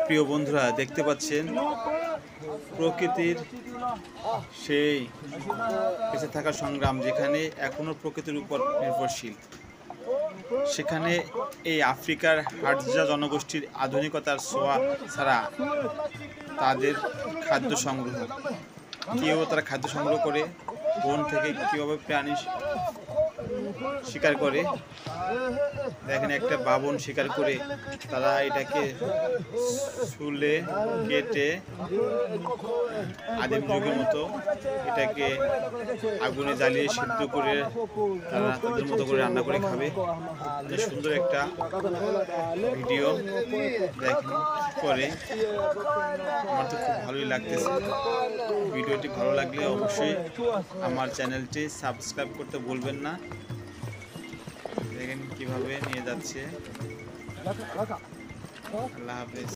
প্রিয় বন্ধুরা, দেখতে পাচ্ছেন প্রকৃতির সেই বেঁচে থাকার সংগ্রাম, যেখানে এখনো প্রকৃতির উপর নির্ভরশীল। সেখানে এই আফ্রিকার হাডজা জনগোষ্ঠীর আধুনিকতার ছোঁয়া ছাড়া তাদের খাদ্য সংগ্রহ, কীভাবে তারা খাদ্য সংগ্রহ করে, বন থেকে কীভাবে প্রাণী শিকার করে। দেখেন, একটা বাবন শিকার করে তারা এটাকে শুলে কেটে আদিম যুগের মতো এটাকে আগুনে জ্বালিয়ে সিদ্ধ করে তারা তাদের মতো করে রান্না করে খাবে। সুন্দর একটা ভিডিও দেখেন করে, আমার তো খুব ভালোই লাগতেছে। ভিডিওটি ভালো লাগলে অবশ্যই আমার চ্যানেলটি সাবস্ক্রাইব করতে ভুলবেন না। দেখেন কিভাবে নিয়ে যাচ্ছে। আল্লাহ হাফেজ।